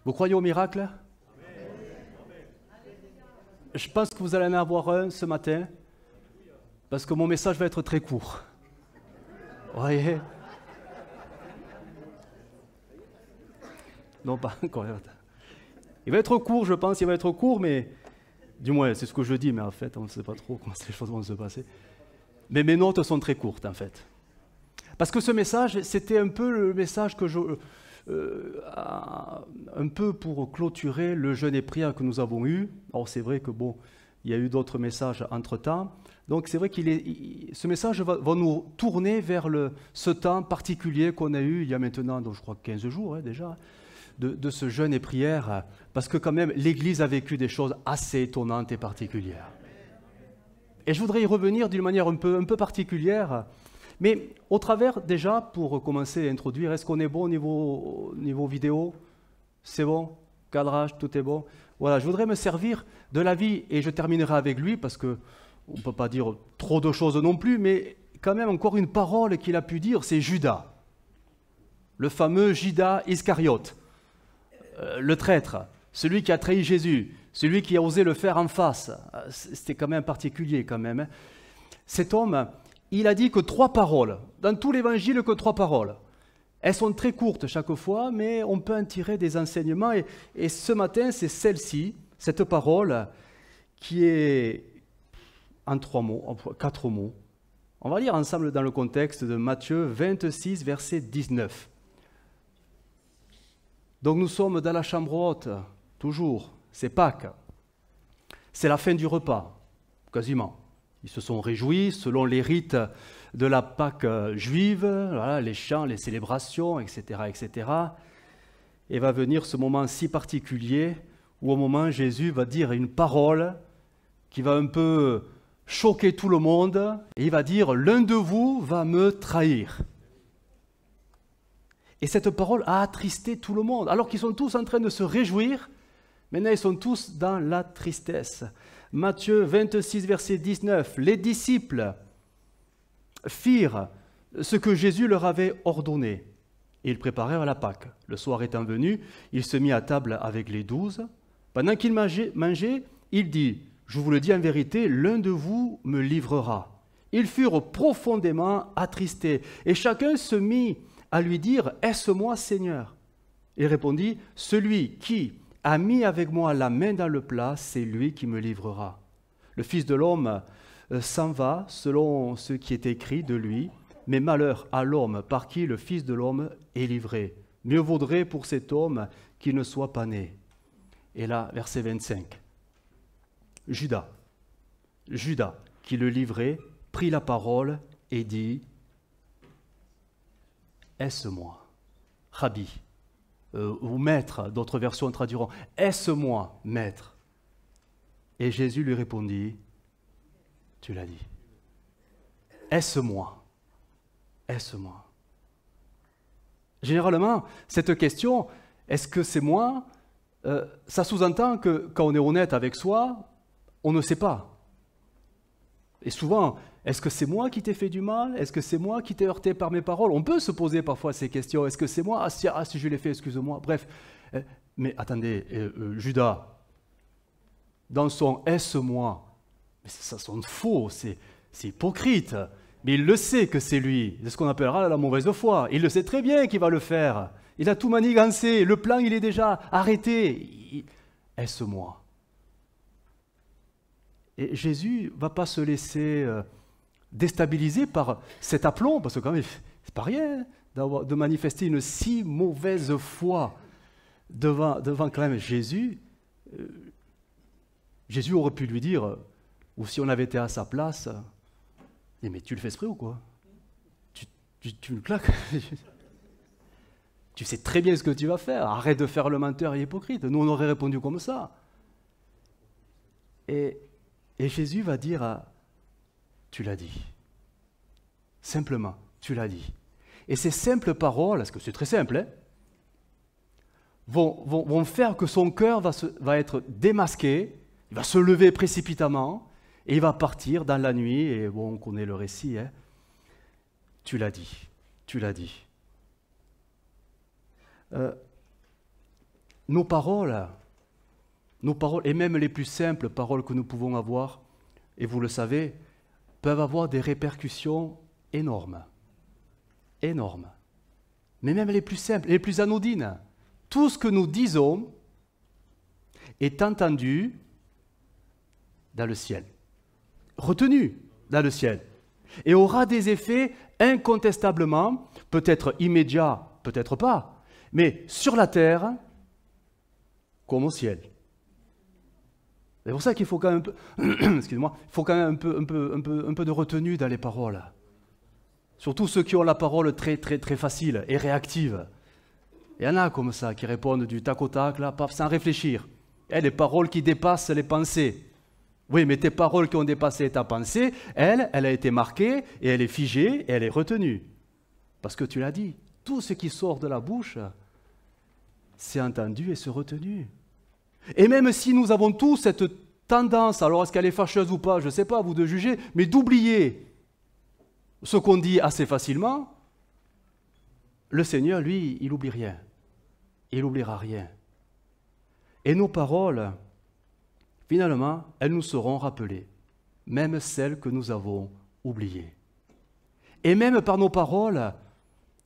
Vous croyez au miracle? Je pense que vous allez en avoir un ce matin, parce que mon message va être très court. Vous voyez? Non, pas encore. Il va être court, je pense, il va être court, mais du moins, c'est ce que je dis, mais en fait, on ne sait pas trop comment ces choses vont se passer. Mais mes notes sont très courtes, en fait. Parce que ce message, c'était un peu le message que un peu pour clôturer le jeûne et prière que nous avons eu. Alors c'est vrai que bon, il y a eu d'autres messages entre-temps. Donc c'est vrai ce message va nous tourner vers ce temps particulier qu'on a eu il y a maintenant, donc je crois 15 jours déjà, de ce jeûne et prière, parce que quand même l'Église a vécu des choses assez étonnantes et particulières. Et je voudrais y revenir d'une manière un peu particulière. Mais au travers, déjà, pour commencer à introduire, est-ce qu'on est bon au niveau vidéo? C'est bon? Cadrage, tout est bon? Voilà, je voudrais me servir de la vie, et je terminerai avec lui, parce qu'on ne peut pas dire trop de choses non plus, mais quand même encore une parole qu'il a pu dire, c'est Judas. Le fameux Judas Iscariote, le traître, celui qui a trahi Jésus, celui qui a osé le faire en face. C'était quand même particulier, quand même. Cet homme... Il a dit que 3 paroles, dans tout l'évangile que 3 paroles. Elles sont très courtes chaque fois, mais on peut en tirer des enseignements. Et ce matin, c'est celle-ci, cette parole, qui est en 4 mots. On va lire ensemble dans le contexte de Matthieu 26, verset 19. Donc nous sommes dans la chambre haute, toujours, c'est Pâques. C'est la fin du repas, quasiment. Ils se sont réjouis selon les rites de la Pâque juive, voilà, les chants, les célébrations, etc., etc. Et va venir ce moment si particulier où au moment Jésus va dire une parole qui va un peu choquer tout le monde, et il va dire « L'un de vous va me trahir ». Et cette parole a attristé tout le monde, alors qu'ils sont tous en train de se réjouir. Maintenant, ils sont tous dans la tristesse. Matthieu 26, verset 19, les disciples firent ce que Jésus leur avait ordonné. Et ils préparèrent la Pâque. Le soir étant venu, il se mit à table avec les 12. Pendant qu'il mangeait, il dit, « Je vous le dis en vérité, l'un de vous me livrera. » Ils furent profondément attristés, et chacun se mit à lui dire, « Est-ce moi, Seigneur ?» Il répondit, « Celui qui a mis avec moi la main dans le plat, c'est lui qui me livrera. Le Fils de l'homme s'en va selon ce qui est écrit de lui, mais malheur à l'homme par qui le Fils de l'homme est livré. Mieux vaudrait pour cet homme qu'il ne soit pas né. » Et là, verset 25. Judas, qui le livrait, prit la parole et dit, « Est-ce moi, Rabbi ?» ou maître, d'autres versions traduiront « Est-ce moi, maître ?» Et Jésus lui répondit « Tu l'as dit. Est-ce moi? Est-ce moi ?» Généralement, cette question « Est-ce que c'est moi ?» ça sous-entend que quand on est honnête avec soi, on ne sait pas. Et souvent, est-ce que c'est moi qui t'ai fait du mal? Est-ce que c'est moi qui t'ai heurté par mes paroles? On peut se poser parfois ces questions. Est-ce que c'est moi? Si je l'ai fait, excuse-moi. Bref. Mais attendez, Judas, dans son « est-ce moi », ça sonne faux, c'est hypocrite. Mais il le sait que c'est lui. C'est ce qu'on appellera la mauvaise foi. Il le sait très bien qu'il va le faire. Il a tout manigancé. Le plan, il est déjà arrêté. Est-ce moi? Et Jésus ne va pas se laisser déstabiliser par cet aplomb, parce que quand même, c'est pas rien de manifester une si mauvaise foi devant quand même Jésus. Jésus aurait pu lui dire, ou si on avait été à sa place, mais tu le fais exprès ou quoi? Tu me claques. Tu sais très bien ce que tu vas faire. Arrête de faire le menteur et l'hypocrite. Nous, on aurait répondu comme ça. Et Jésus va dire, tu l'as dit. Simplement, tu l'as dit. Et ces simples paroles, parce que c'est très simple, hein, vont faire que son cœur va être démasqué, il va se lever précipitamment, et il va partir dans la nuit, et bon, on connaît le récit, hein. Tu l'as dit, tu l'as dit. nos paroles, et même les plus simples paroles que nous pouvons avoir, et vous le savez, peuvent avoir des répercussions énormes. Énormes. Mais même les plus simples, les plus anodines. Tout ce que nous disons est entendu dans le ciel, retenu dans le ciel, et aura des effets incontestablement, peut-être immédiats, peut-être pas, mais sur la terre comme au ciel. C'est pour ça qu'il faut quand même excusez-moi, il faut quand même un peu de retenue dans les paroles. Surtout ceux qui ont la parole très, très, très facile et réactive. Il y en a comme ça qui répondent du tac au tac, là, sans réfléchir. Et les paroles qui dépassent les pensées. Oui, mais tes paroles qui ont dépassé ta pensée, elle a été marquée et elle est figée et elle est retenue. Parce que tu l'as dit, tout ce qui sort de la bouche, c'est entendu et c'est retenu. Et même si nous avons tous cette tendance, alors est-ce qu'elle est fâcheuse ou pas, je ne sais pas, à vous de juger, mais d'oublier ce qu'on dit assez facilement, le Seigneur, lui, il n'oublie rien. Il n'oubliera rien. Et nos paroles, finalement, elles nous seront rappelées, même celles que nous avons oubliées. Et même par nos paroles,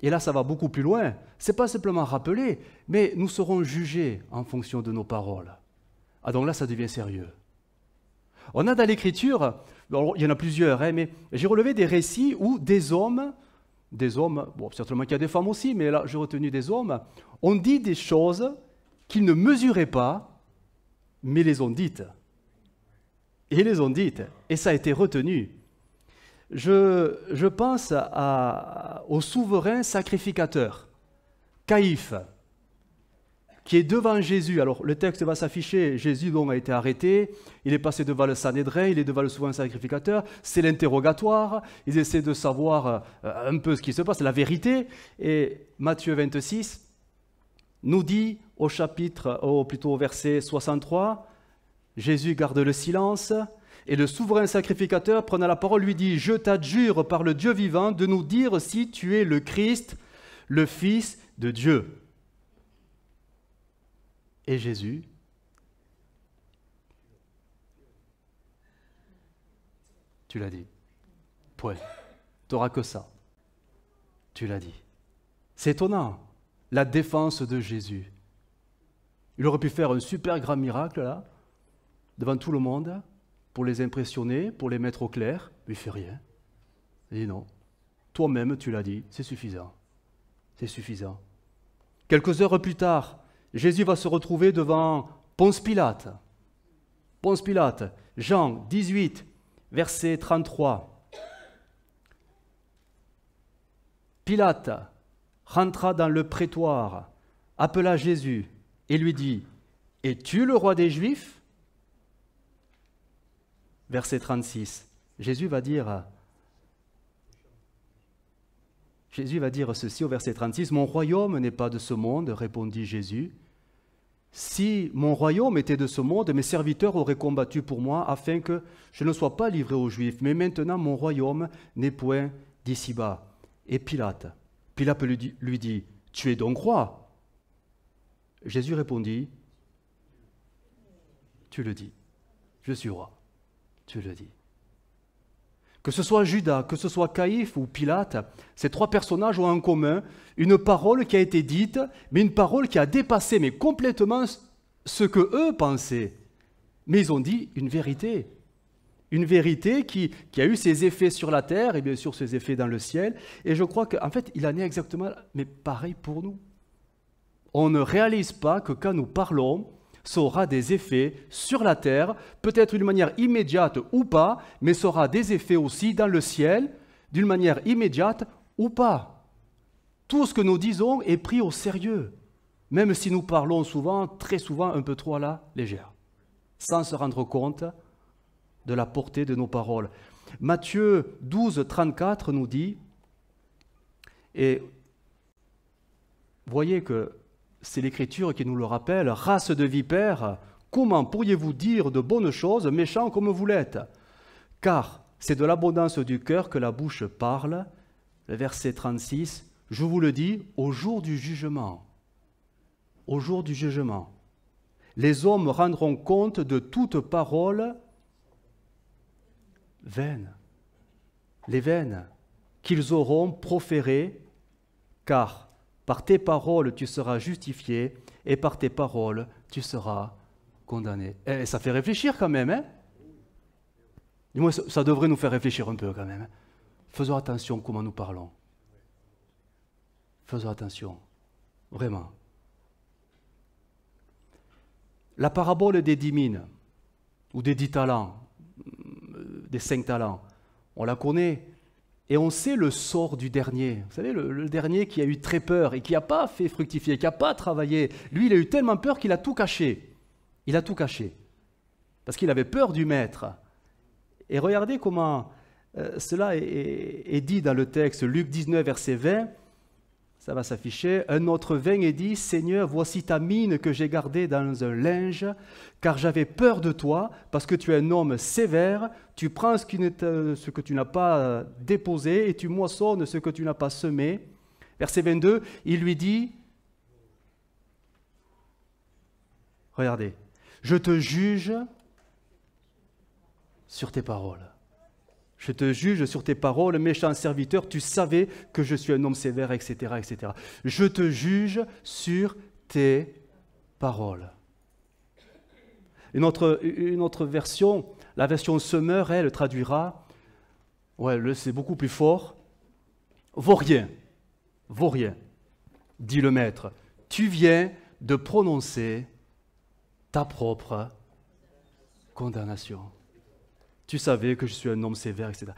et là ça va beaucoup plus loin, ce n'est pas simplement rappeler, mais nous serons jugés en fonction de nos paroles. Ah donc là ça devient sérieux. On a dans l'Écriture, il y en a plusieurs, mais j'ai relevé des récits où des hommes, bon certainement qu'il y a des femmes aussi, mais là j'ai retenu des hommes, ont dit des choses qu'ils ne mesuraient pas, mais les ont dites. Et les ont dites, et ça a été retenu. Je pense au souverain sacrificateur, Caïphe, qui est devant Jésus. Alors le texte va s'afficher, Jésus donc a été arrêté, il est passé devant le Sanhédrin, il est devant le souverain sacrificateur, c'est l'interrogatoire, ils essaient de savoir un peu ce qui se passe, la vérité, et Matthieu 26 nous dit au verset 63, Jésus garde le silence, et le souverain sacrificateur, prenant la parole, lui dit « Je t'adjure par le Dieu vivant de nous dire si tu es le Christ, le Fils de Dieu. » Et Jésus, tu l'as dit. Point. Tu n'auras que ça. Tu l'as dit. C'est étonnant, la défense de Jésus. Il aurait pu faire un super grand miracle, là, devant tout le monde, pour les impressionner, pour les mettre au clair, mais il ne fait rien. Il dit non. Toi-même, tu l'as dit, c'est suffisant. C'est suffisant. Quelques heures plus tard, Jésus va se retrouver devant Ponce Pilate. Ponce Pilate, Jean 18, verset 33. Pilate rentra dans le prétoire, appela Jésus et lui dit « Es-tu le roi des Juifs ?» Verset 36, Jésus va dire ceci au verset 36, « Mon royaume n'est pas de ce monde, répondit Jésus. Si mon royaume était de ce monde, mes serviteurs auraient combattu pour moi afin que je ne sois pas livré aux Juifs. Mais maintenant, mon royaume n'est point d'ici-bas. » Et Pilate lui dit, « Tu es donc roi ?» Jésus répondit, « Tu le dis, je suis roi. » Tu le dis. Que ce soit Judas, que ce soit Caïphe ou Pilate, ces trois personnages ont en commun une parole qui a été dite, mais une parole qui a dépassé mais complètement ce que eux pensaient. Mais ils ont dit une vérité qui a eu ses effets sur la terre et bien sûr ses effets dans le ciel. Et je crois qu'en fait, il en est exactement mais pareil pour nous. On ne réalise pas que quand nous parlons, ça aura des effets sur la terre, peut-être d'une manière immédiate ou pas, mais ça aura des effets aussi dans le ciel, d'une manière immédiate ou pas. Tout ce que nous disons est pris au sérieux, même si nous parlons souvent, très souvent, un peu trop à la légère, sans se rendre compte de la portée de nos paroles. Matthieu 12, 34 nous dit, et voyez que c'est l'Écriture qui nous le rappelle, « Race de vipères, comment pourriez-vous dire de bonnes choses, méchants comme vous l'êtes ? Car c'est de l'abondance du cœur que la bouche parle. » Le verset 36, « Je vous le dis, au jour du jugement. » Au jour du jugement. les hommes rendront compte de toute parole vaine, les vaines qu'ils auront proférées, car par tes paroles tu seras justifié et par tes paroles tu seras condamné. Et ça fait réfléchir quand même, hein? Du moins, ça devrait nous faire réfléchir un peu quand même. Faisons attention comment nous parlons. Faisons attention, vraiment. La parabole des 10 mines, ou des 10 talents, des 5 talents, on la connaît, et on sait le sort du dernier. Vous savez, le dernier qui a eu très peur et qui n'a pas fait fructifier, qui n'a pas travaillé. Lui, il a eu tellement peur qu'il a tout caché. Il a tout caché, parce qu'il avait peur du maître. Et regardez comment cela est dit dans le texte, Luc 19, verset 20, ça va s'afficher. Un autre vint et dit, « Seigneur, voici ta mine que j'ai gardée dans un linge, car j'avais peur de toi, parce que tu es un homme sévère, tu prends ce que tu n'as pas déposé, et tu moissonnes ce que tu n'as pas semé. » Verset 22, il lui dit, regardez, « Je te juge sur tes paroles. Je te juge sur tes paroles, méchant serviteur, tu savais que je suis un homme sévère, etc., etc. Je te juge sur tes paroles. » Une autre version, la version Semeur, elle traduira, c'est beaucoup plus fort, « Vaut rien, dit le maître, tu viens de prononcer ta propre condamnation. Tu savais que je suis un homme sévère, etc.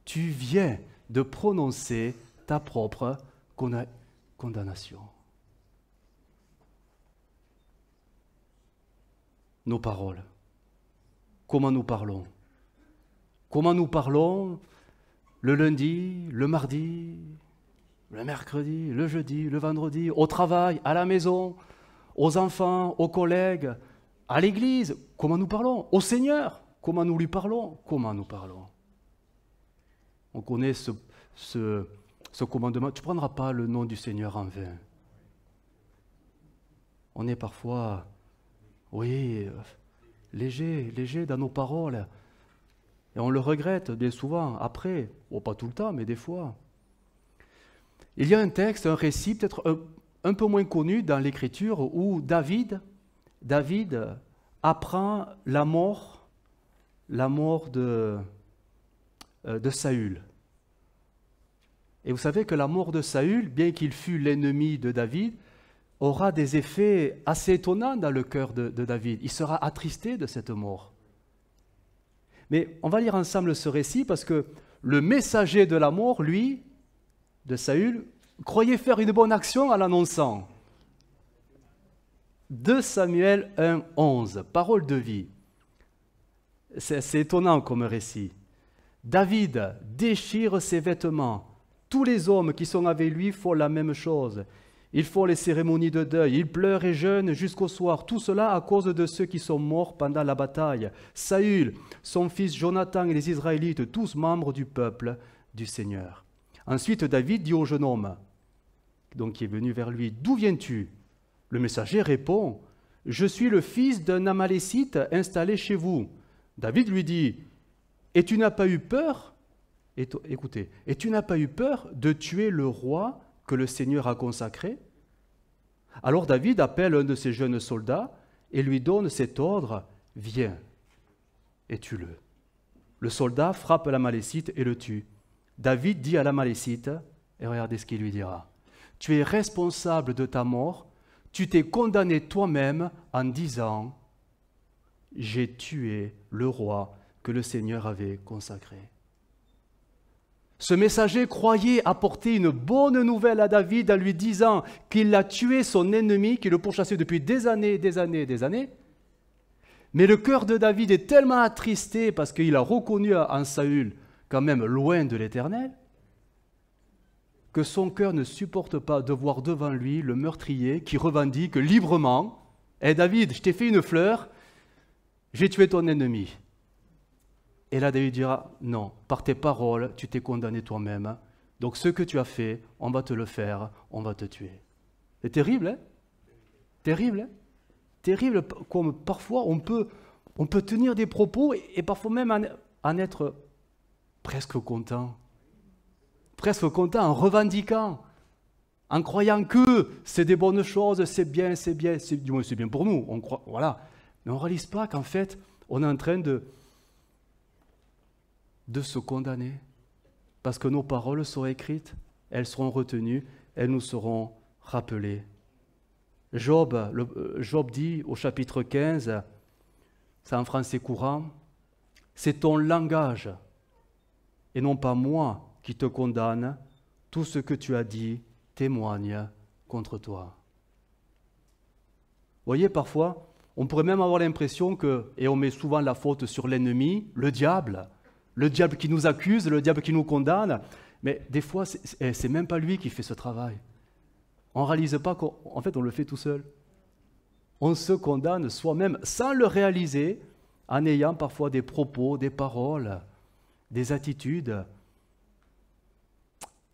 Tu viens de prononcer ta propre condamnation. » Nos paroles. Comment nous parlons? Comment nous parlons le lundi, le mardi, le mercredi, le jeudi, le vendredi, au travail, à la maison, aux enfants, aux collègues, à l'église? Comment nous parlons? Au Seigneur? Comment nous lui parlons? Comment nous parlons? On connaît ce commandement. Tu ne prendras pas le nom du Seigneur en vain. On est parfois, léger dans nos paroles. Et on le regrette bien souvent, après. Pas tout le temps, mais des fois. Il y a un texte, un récit, peut-être un peu moins connu dans l'Écriture, où David apprend la mort de Saül. Et vous savez que la mort de Saül, bien qu'il fût l'ennemi de David, aura des effets assez étonnants dans le cœur de David. Il sera attristé de cette mort. Mais on va lire ensemble ce récit parce que le messager de la mort, lui, de Saül, croyait faire une bonne action en l'annonçant. 2 Samuel 1, 11, parole de vie. C'est étonnant comme récit. David déchire ses vêtements. Tous les hommes qui sont avec lui font la même chose. Ils font les cérémonies de deuil. Ils pleurent et jeûnent jusqu'au soir. Tout cela à cause de ceux qui sont morts pendant la bataille. Saül, son fils Jonathan et les Israélites, tous membres du peuple du Seigneur. Ensuite, David dit au jeune homme, donc qui est venu vers lui, « D'où viens-tu » Le messager répond, « Je suis le fils d'un Amalécite installé chez vous. » David lui dit, « Et tu n'as pas eu peur ?» Écoutez, « Et tu n'as pas eu peur de tuer le roi que le Seigneur a consacré ?» Alors David appelle un de ses jeunes soldats et lui donne cet ordre, « Viens et tue-le. » Le soldat frappe l'Amalécite et le tue. David dit à l'Amalécite, et regardez ce qu'il lui dira, « Tu es responsable de ta mort, tu t'es condamné toi-même en disant, « J'ai tué le roi que le Seigneur avait consacré. » Ce messager croyait apporter une bonne nouvelle à David en lui disant qu'il a tué son ennemi, qui le pourchassait depuis des années. Mais le cœur de David est tellement attristé parce qu'il a reconnu en Saül quand même loin de l'Éternel, que son cœur ne supporte pas de voir devant lui le meurtrier qui revendique librement « Hé David, je t'ai fait une fleur, j'ai tué ton ennemi. » Et là, David dira, non, par tes paroles, tu t'es condamné toi-même. Donc ce que tu as fait, on va te le faire, on va te tuer. C'est terrible, hein? Terrible, hein? terrible comme parfois on peut tenir des propos et parfois même en être presque content. Presque content en revendiquant, en croyant que c'est des bonnes choses, c'est bien, du moins c'est bien pour nous, on croit, voilà. Mais on ne réalise pas qu'en fait, on est en train de se condamner. Parce que nos paroles seront écrites, elles seront retenues, elles nous seront rappelées. Job dit au chapitre 15, c'est en français courant, « C'est ton langage, et non pas moi, qui te condamne, tout ce que tu as dit témoigne contre toi. » Vous voyez, parfois, on pourrait même avoir l'impression que, et on met souvent la faute sur l'ennemi, le diable qui nous accuse, le diable qui nous condamne, mais des fois, c'est même pas lui qui fait ce travail. On ne réalise pas qu'en fait, on le fait tout seul. On se condamne soi-même sans le réaliser, en ayant parfois des propos, des paroles, des attitudes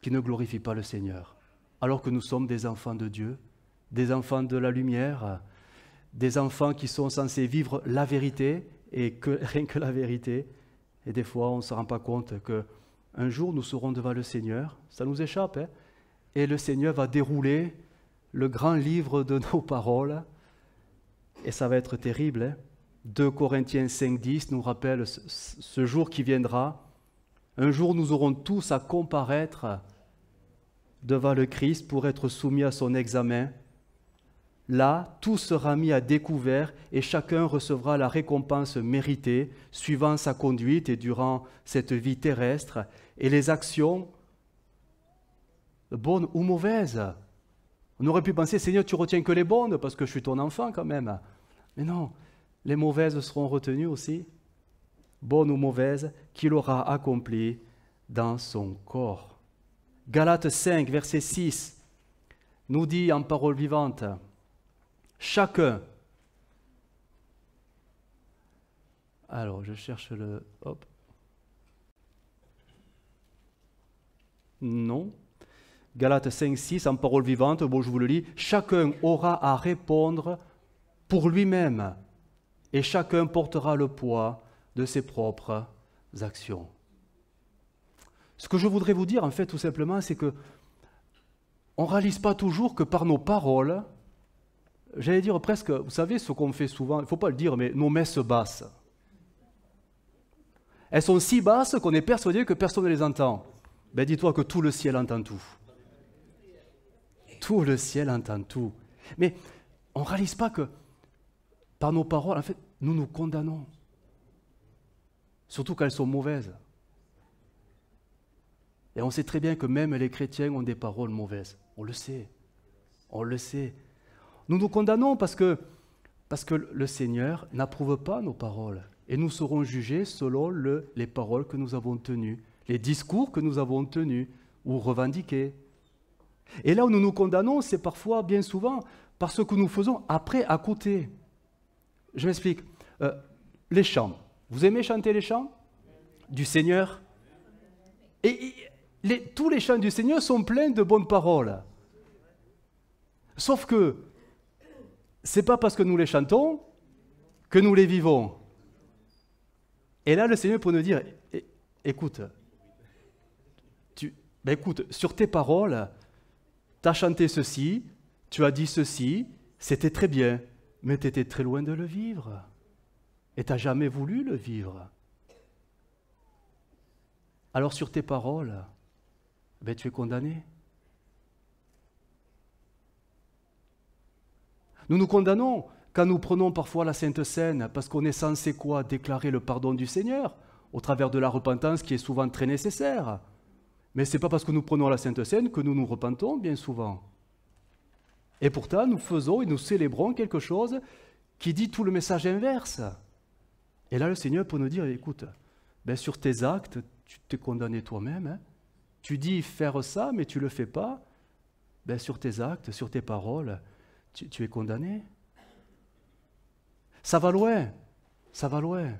qui ne glorifient pas le Seigneur, alors que nous sommes des enfants de Dieu, des enfants de la lumière, des enfants qui sont censés vivre la vérité, et rien que la vérité. Et des fois, on ne se rend pas compte qu'un jour, nous serons devant le Seigneur, ça nous échappe, hein, et le Seigneur va dérouler le grand livre de nos paroles, et ça va être terrible. Hein. 2 Corinthiens 5,10 nous rappelle ce jour qui viendra. Un jour, nous aurons tous à comparaître devant le Christ pour être soumis à son examen. Là, tout sera mis à découvert et chacun recevra la récompense méritée suivant sa conduite et durant cette vie terrestre et les actions bonnes ou mauvaises. On aurait pu penser, Seigneur, tu retiens que les bonnes parce que je suis ton enfant quand même. Mais non, les mauvaises seront retenues aussi, bonnes ou mauvaises, qu'il aura accomplies dans son corps. Galates 5, verset 6, nous dit en parole vivante, chacun. Alors, je cherche le... Hop. Non. Galates 5, 6, en parole vivante, bon, je vous le lis. Chacun aura à répondre pour lui-même et chacun portera le poids de ses propres actions. Ce que je voudrais vous dire, en fait, tout simplement, c'est que on ne réalise pas toujours que par nos paroles, j'allais dire presque, vous savez ce qu'on fait souvent, il ne faut pas le dire, mais nos messes basses. Elles sont si basses qu'on est persuadé que personne ne les entend. Ben dis-toi que tout le ciel entend tout. Tout le ciel entend tout. Mais on ne réalise pas que par nos paroles, en fait, nous nous condamnons. Surtout quand elles sont mauvaises. Et on sait très bien que même les chrétiens ont des paroles mauvaises. On le sait. On le sait. Nous nous condamnons parce que le Seigneur n'approuve pas nos paroles. Et nous serons jugés selon les paroles que nous avons tenues, les discours que nous avons tenus ou revendiqués. Et là où nous nous condamnons, c'est parfois, bien souvent, par ce que nous faisons après, à côté. Je m'explique. Les chants. Vous aimez chanter les chants du Seigneur? Et tous les chants du Seigneur sont pleins de bonnes paroles. Sauf que ce n'est pas parce que nous les chantons que nous les vivons. Et là, le Seigneur peut nous dire, écoute, écoute, sur tes paroles, tu as chanté ceci, tu as dit ceci, c'était très bien, mais tu étais très loin de le vivre. Et tu n'as jamais voulu le vivre. Alors sur tes paroles, tu es condamné. Nous nous condamnons quand nous prenons parfois la Sainte Seine, parce qu'on est censé quoi? Déclarer le pardon du Seigneur, au travers de la repentance qui est souvent très nécessaire. Mais ce n'est pas parce que nous prenons la Sainte Seine que nous nous repentons bien souvent. Et pourtant, nous faisons et nous célébrons quelque chose qui dit tout le message inverse. Et là, le Seigneur peut nous dire, écoute, sur tes actes, tu t'es condamné toi-même. Hein. Tu dis faire ça, mais tu ne le fais pas. Sur tes actes, sur tes paroles, tu es condamné. Ça va loin, ça va loin.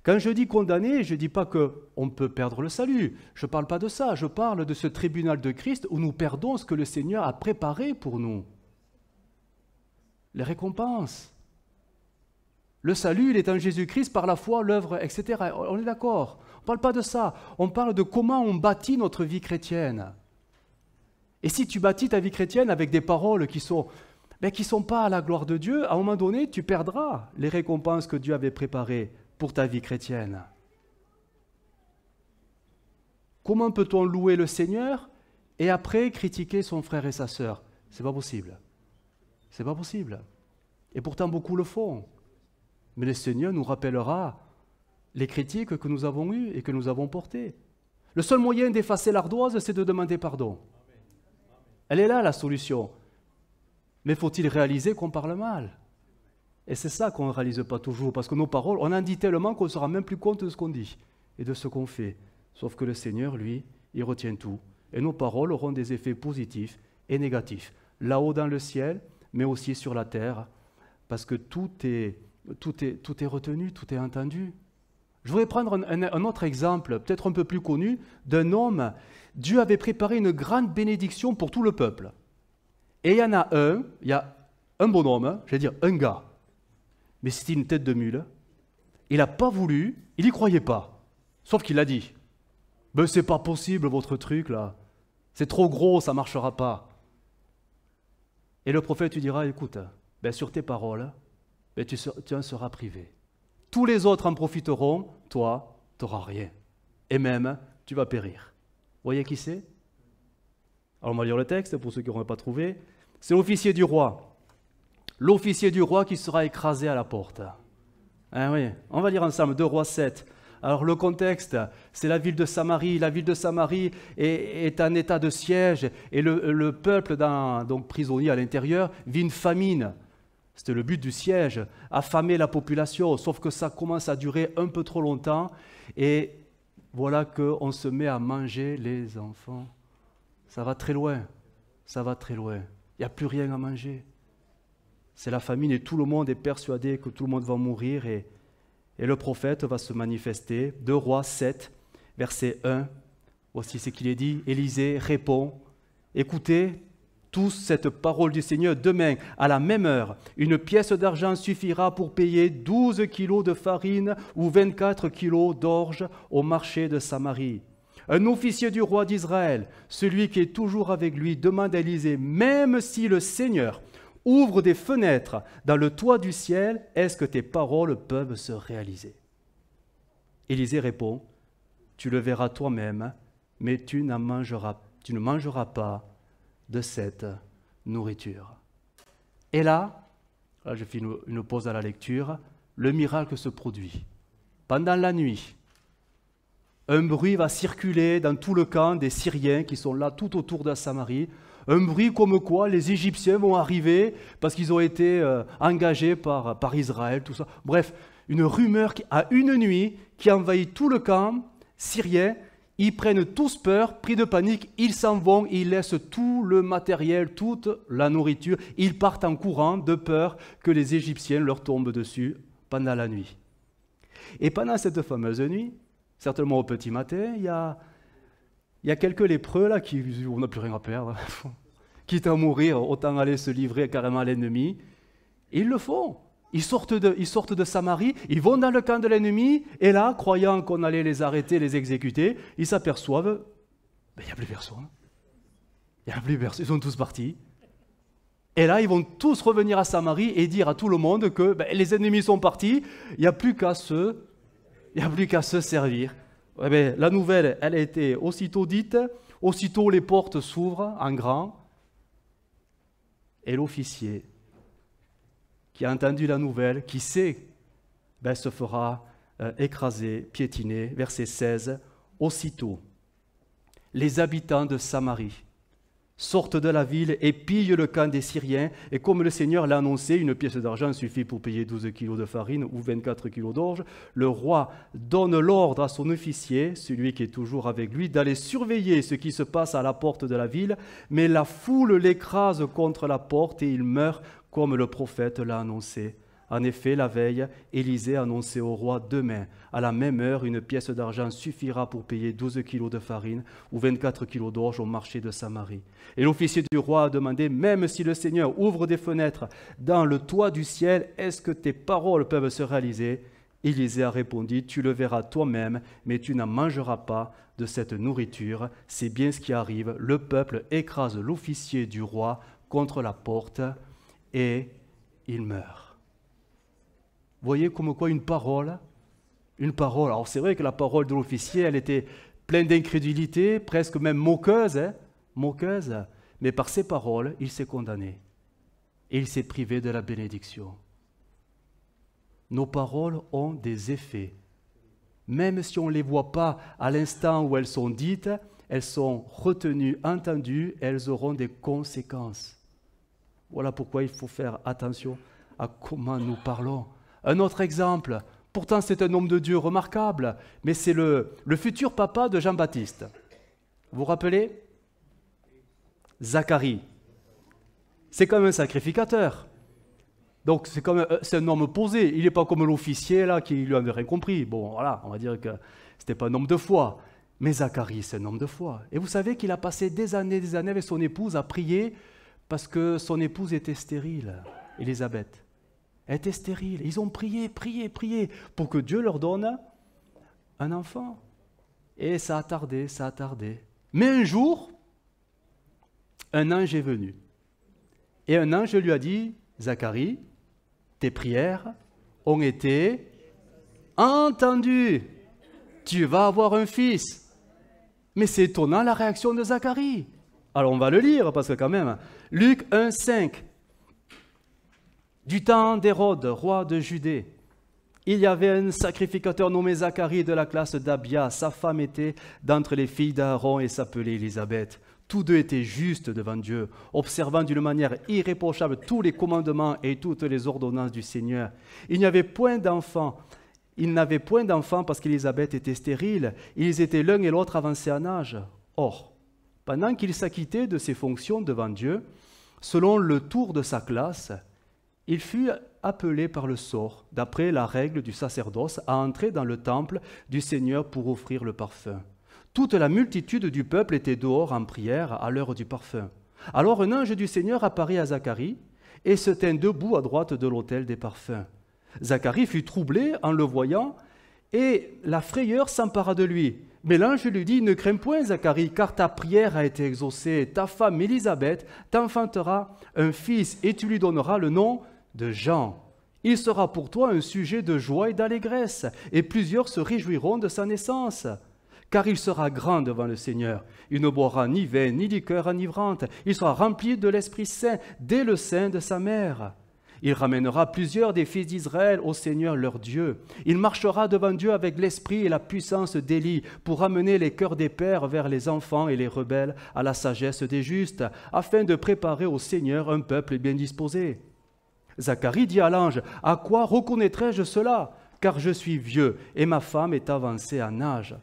Quand je dis condamné, je ne dis pas qu'on peut perdre le salut. Je ne parle pas de ça, je parle de ce tribunal de Christ où nous perdons ce que le Seigneur a préparé pour nous. les récompenses. Le salut, il est en Jésus-Christ par la foi, l'œuvre, etc. On est d'accord. On ne parle pas de ça. On parle de comment on bâtit notre vie chrétienne. Et si tu bâtis ta vie chrétienne avec des paroles qui sont pas à la gloire de Dieu, à un moment donné, tu perdras les récompenses que Dieu avait préparées pour ta vie chrétienne. Comment peut-on louer le Seigneur et après critiquer son frère et sa sœur? C'est pas possible. C'est pas possible. Et pourtant, beaucoup le font. Mais le Seigneur nous rappellera les critiques que nous avons eues et que nous avons portées. Le seul moyen d'effacer l'ardoise, c'est de demander pardon. Elle est là, la solution. Mais faut-il réaliser qu'on parle mal? Et c'est ça qu'on ne réalise pas toujours, parce que nos paroles, on en dit tellement qu'on ne se rend même plus compte de ce qu'on dit et de ce qu'on fait. Sauf que le Seigneur, lui, il retient tout. Et nos paroles auront des effets positifs et négatifs, là-haut dans le ciel, mais aussi sur la terre, parce que tout est retenu, tout est entendu. Je voudrais prendre un autre exemple, peut-être un peu plus connu, d'un homme. Dieu avait préparé une grande bénédiction pour tout le peuple. Et il y a un bonhomme, j'allais dire un gars, mais c'était une tête de mule. Il n'a pas voulu, il n'y croyait pas. Sauf qu'il a dit, ben, c'est pas possible votre truc là, c'est trop gros, ça ne marchera pas. Et le prophète lui dira, écoute, ben, sur tes paroles, ben, tu en seras privé. Tous les autres en profiteront, toi, tu n'auras rien. Et même, tu vas périr. Vous voyez qui c'est? Alors on va lire le texte pour ceux qui n'auraient pas trouvé. C'est l'officier du roi. L'officier du roi qui sera écrasé à la porte. Ah oui, on va lire ensemble 2 Rois 7. Alors le contexte, c'est la ville de Samarie. La ville de Samarie est en état de siège et le peuple, donc prisonnier à l'intérieur, vit une famine. C'était le but du siège, affamer la population, sauf que ça commence à durer un peu trop longtemps et voilà qu'on se met à manger les enfants. Ça va très loin, ça va très loin. Il n'y a plus rien à manger. C'est la famine et tout le monde est persuadé que tout le monde va mourir et le prophète va se manifester. 2 Rois 7, verset 1. Voici ce qu'il est dit. Élisée répond, écoutez tous cette parole du Seigneur, demain, à la même heure, une pièce d'argent suffira pour payer 12 kilos de farine ou 24 kilos d'orge au marché de Samarie. Un officier du roi d'Israël, celui qui est toujours avec lui, demande à Élisée, même si le Seigneur ouvre des fenêtres dans le toit du ciel, est-ce que tes paroles peuvent se réaliser? Élisée répond, tu le verras toi-même, mais tu ne mangeras pas de cette nourriture. Et là je fais une pause à la lecture, le miracle se produit. Pendant la nuit, un bruit va circuler dans tout le camp des Syriens qui sont là tout autour de Samarie, un bruit comme quoi les Égyptiens vont arriver parce qu'ils ont été engagés par Israël, tout ça. Bref, une rumeur à une nuit qui envahit tout le camp syrien. Ils prennent tous peur, pris de panique, ils s'en vont, ils laissent tout le matériel, toute la nourriture. Ils partent en courant de peur que les Égyptiens leur tombent dessus pendant la nuit. Et pendant cette fameuse nuit, certainement au petit matin, il y a quelques lépreux là qui disent on n'a plus rien à perdre, quitte à mourir, autant aller se livrer carrément à l'ennemi. Et ils le font. Ils sortent de Samarie, ils vont dans le camp de l'ennemi, et là, croyant qu'on allait les arrêter, les exécuter, ils s'aperçoivent, il n'y a plus personne. Il n'y a plus personne, ils sont tous partis. Et là, ils vont tous revenir à Samarie et dire à tout le monde que les ennemis sont partis, il n'y a plus qu'à se servir. La nouvelle, elle a été aussitôt dite, aussitôt les portes s'ouvrent en grand, et l'officier qui a entendu la nouvelle, qui sait, se fera écraser, piétiner. Verset 16, aussitôt, les habitants de Samarie sortent de la ville et pillent le camp des Syriens, et comme le Seigneur l'a annoncé, une pièce d'argent suffit pour payer 12 kilos de farine ou 24 kilos d'orge. Le roi donne l'ordre à son officier, celui qui est toujours avec lui, d'aller surveiller ce qui se passe à la porte de la ville, mais la foule l'écrase contre la porte et il meurt comme le prophète l'a annoncé En effet, la veille, Élisée annonçait au roi: demain, à la même heure, une pièce d'argent suffira pour payer 12 kilos de farine ou 24 kilos d'orge au marché de Samarie. Et l'officier du roi a demandé: même si le Seigneur ouvre des fenêtres dans le toit du ciel, est-ce que tes paroles peuvent se réaliser? Élisée a répondu: tu le verras toi-même, mais tu n'en mangeras pas de cette nourriture. C'est bien ce qui arrive. Le peuple écrase l'officier du roi contre la porte et il meurt. Vous voyez comme quoi une parole, alors c'est vrai que la parole de l'officier, elle était pleine d'incrédulité, presque même moqueuse, mais par ses paroles, il s'est condamné et il s'est privé de la bénédiction. Nos paroles ont des effets. Même si on ne les voit pas à l'instant où elles sont dites, elles sont retenues, entendues, elles auront des conséquences. Voilà pourquoi il faut faire attention à comment nous parlons. Un autre exemple, pourtant c'est un homme de Dieu remarquable, mais c'est le futur papa de Jean-Baptiste. Vous vous rappelez? Zacharie. C'est quand même un sacrificateur. Donc c'est un homme posé, il n'est pas comme l'officier là qui lui avait rien compris. Bon voilà, on va dire que c'était pas un homme de foi. Mais Zacharie, c'est un homme de foi. Et vous savez qu'il a passé des années avec son épouse à prier parce que son épouse était stérile, Élisabeth. Elle était stérile. Ils ont prié pour que Dieu leur donne un enfant. Et ça a tardé. Mais un jour, un ange est venu. Et un ange lui a dit: Zacharie, tes prières ont été entendues. Tu vas avoir un fils. Mais c'est étonnant la réaction de Zacharie. Alors on va le lire parce que quand même, Luc 1, 5. Du temps d'Hérode, roi de Judée, il y avait un sacrificateur nommé Zacharie de la classe d'Abia. Sa femme était d'entre les filles d'Aaron et s'appelait Élisabeth. Tous deux étaient justes devant Dieu, observant d'une manière irréprochable tous les commandements et toutes les ordonnances du Seigneur. Ils n'avaient point d'enfants parce qu'Élisabeth était stérile. Ils étaient l'un et l'autre avancés en âge. Or, pendant qu'il s'acquittait de ses fonctions devant Dieu, selon le tour de sa classe, il fut appelé par le sort, d'après la règle du sacerdoce, à entrer dans le temple du Seigneur pour offrir le parfum. Toute la multitude du peuple était dehors en prière à l'heure du parfum. Alors un ange du Seigneur apparut à Zacharie et se tint debout à droite de l'autel des parfums. Zacharie fut troublé en le voyant et la frayeur s'empara de lui. Mais l'ange lui dit: ne crains point, Zacharie, car ta prière a été exaucée. Ta femme Élisabeth t'enfantera un fils et tu lui donneras le nom de Jean. Il sera pour toi un sujet de joie et d'allégresse, et plusieurs se réjouiront de sa naissance. Car il sera grand devant le Seigneur. Il ne boira ni vin, ni liqueur enivrante. Il sera rempli de l'Esprit Saint dès le sein de sa mère. Il ramènera plusieurs des fils d'Israël au Seigneur leur Dieu. Il marchera devant Dieu avec l'esprit et la puissance d'Élie pour ramener les cœurs des pères vers les enfants et les rebelles à la sagesse des justes, afin de préparer au Seigneur un peuple bien disposé. Zacharie dit à l'ange: à quoi reconnaîtrai-je cela? Car je suis vieux et ma femme est avancée en âge.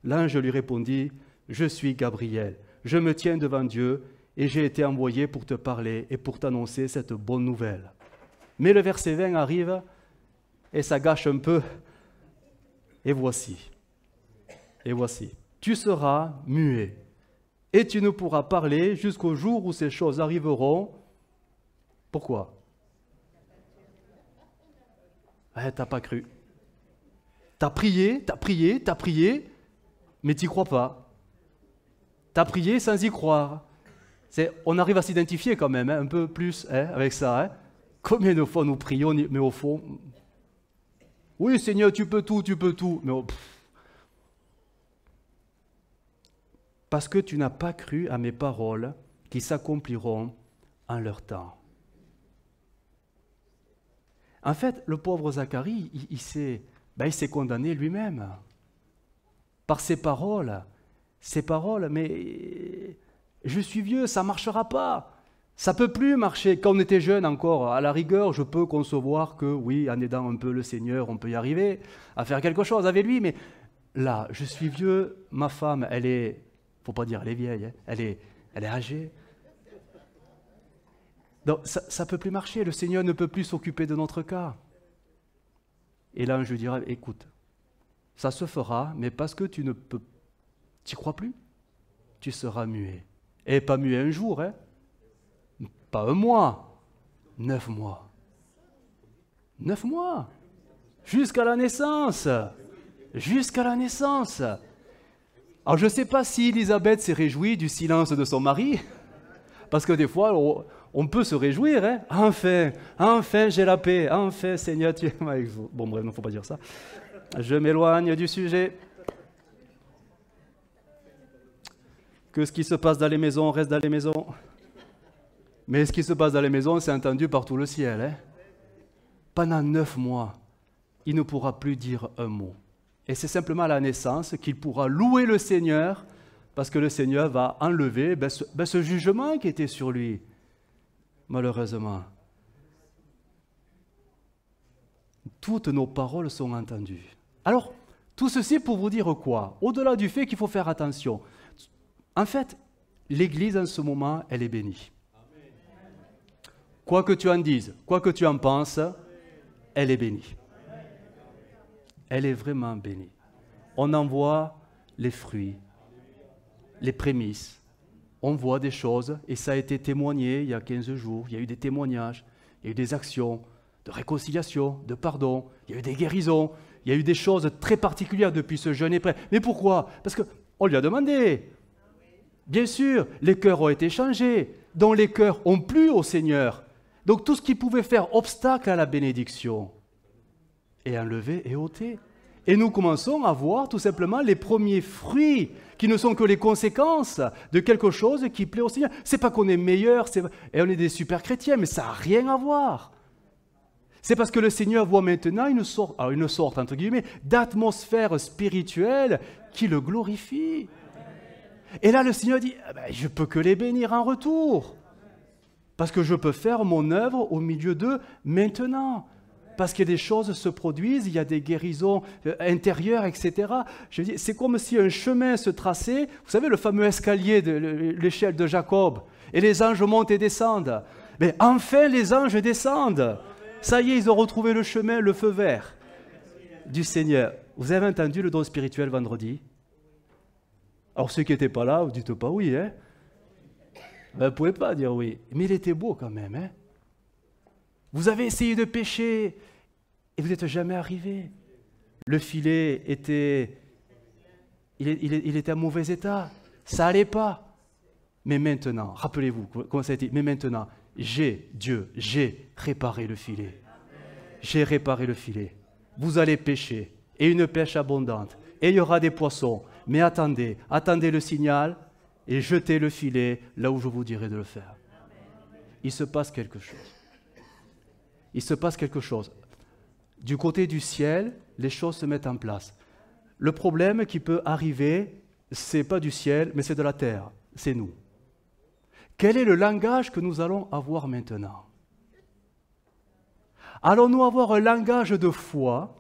L'ange lui répondit: je suis Gabriel, je me tiens devant Dieu et j'ai été envoyé pour te parler et pour t'annoncer cette bonne nouvelle. Mais le verset 20 arrive et ça gâche un peu. Et voici, tu seras muet et tu ne pourras parler jusqu'au jour où ces choses arriveront. Pourquoi? T'as pas cru. T'as prié, mais tu n'y crois pas. Tu as prié sans y croire. On arrive à s'identifier quand même, un peu plus avec ça. Combien de fois nous prions, mais au fond, oui Seigneur, tu peux tout, mais parce que tu n'as pas cru à mes paroles qui s'accompliront en leur temps. En fait, le pauvre Zacharie, il s'est condamné lui-même par ses paroles, mais je suis vieux, ça ne marchera pas. Ça ne peut plus marcher. Quand on était jeune encore, à la rigueur, je peux concevoir que, oui, en aidant un peu le Seigneur, on peut y arriver à faire quelque chose avec lui. Mais là, je suis vieux, ma femme, elle est, faut pas dire elle est vieille, elle est âgée. Donc ça ne peut plus marcher. Le Seigneur ne peut plus s'occuper de notre cas. Et l'ange dira, écoute, ça se fera, mais parce que tu y crois plus, tu seras muet. Et pas muet un jour, hein? Pas un mois, 9 mois. 9 mois, jusqu'à la naissance. Jusqu'à la naissance. Alors je ne sais pas si Élisabeth s'est réjouie du silence de son mari, parce que des fois, on peut se réjouir. Hein? Enfin, j'ai la paix. Enfin, Seigneur, tu es... Bon, bref, il ne faut pas dire ça. Je m'éloigne du sujet. Que ce qui se passe dans les maisons reste dans les maisons. Mais ce qui se passe dans les maisons, c'est entendu par tout le ciel. Hein? Pendant 9 mois, il ne pourra plus dire un mot. Et c'est simplement à la naissance qu'il pourra louer le Seigneur, parce que le Seigneur va enlever ce jugement qui était sur lui, malheureusement. Toutes nos paroles sont entendues. Alors, tout ceci pour vous dire quoi? Au-delà du fait qu'il faut faire attention. En fait, l'Église en ce moment, elle est bénie. Quoi que tu en dises, quoi que tu en penses, elle est bénie. Elle est vraiment bénie. On en voit les fruits, les prémices. On voit des choses, et ça a été témoigné il y a 15 jours. Il y a eu des témoignages, il y a eu des actions de réconciliation, de pardon, il y a eu des guérisons, il y a eu des choses très particulières depuis ce jeûne et prière. Mais pourquoi? Parce qu'on lui a demandé. Bien sûr, les cœurs ont été changés, dont les cœurs ont plu au Seigneur. Donc tout ce qui pouvait faire obstacle à la bénédiction est enlevé et ôté. Et nous commençons à voir tout simplement les premiers fruits qui ne sont que les conséquences de quelque chose qui plaît au Seigneur. C'est pas qu'on est meilleur et on est des super chrétiens, mais ça n'a rien à voir. C'est parce que le Seigneur voit maintenant une sorte entre guillemets, d'atmosphère spirituelle qui le glorifie. Et là, le Seigneur dit, je peux que les bénir en retour. Parce que je peux faire mon œuvre au milieu d'eux maintenant. Parce que des choses se produisent, il y a des guérisons intérieures, etc. Je dis, c'est comme si un chemin se traçait. Vous savez, le fameux escalier de l'échelle de Jacob. Et les anges montent et descendent. Mais enfin, les anges descendent. Ça y est, ils ont retrouvé le chemin, le feu vert du Seigneur. Vous avez entendu le don spirituel vendredi? Alors ceux qui n'étaient pas là, vous ne dites pas oui, hein? Vous ne pouvez pas dire oui. Mais il était beau quand même, hein? Vous avez essayé de pêcher et vous n'êtes jamais arrivé. Le filet était... Il était en mauvais état. Ça n'allait pas. Mais maintenant, rappelez-vous comment ça a été. Mais maintenant, j'ai réparé le filet. J'ai réparé le filet. Vous allez pêcher et une pêche abondante. Et il y aura des poissons. Mais attendez le signal et jetez le filet là où je vous dirai de le faire. Il se passe quelque chose. Il se passe quelque chose. Du côté du ciel, les choses se mettent en place. Le problème qui peut arriver, ce n'est pas du ciel, mais c'est de la terre. C'est nous. Quel est le langage que nous allons avoir maintenant? Allons-nous avoir un langage de foi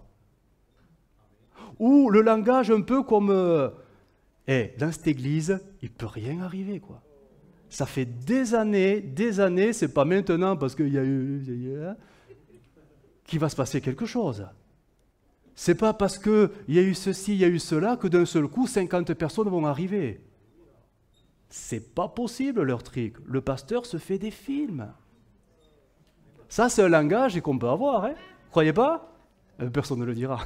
ou le langage un peu comme dans cette église, il ne peut rien arriver, quoi. Ça fait des années, c'est pas maintenant parce qu'il y a eu qu'il va se passer quelque chose. C'est pas parce qu'il y a eu ceci, il y a eu cela que d'un seul coup 50 personnes vont arriver. C'est pas possible leur truc. Le pasteur se fait des films. Ça c'est un langage qu'on peut avoir, hein? Croyez pas? Personne ne le dira.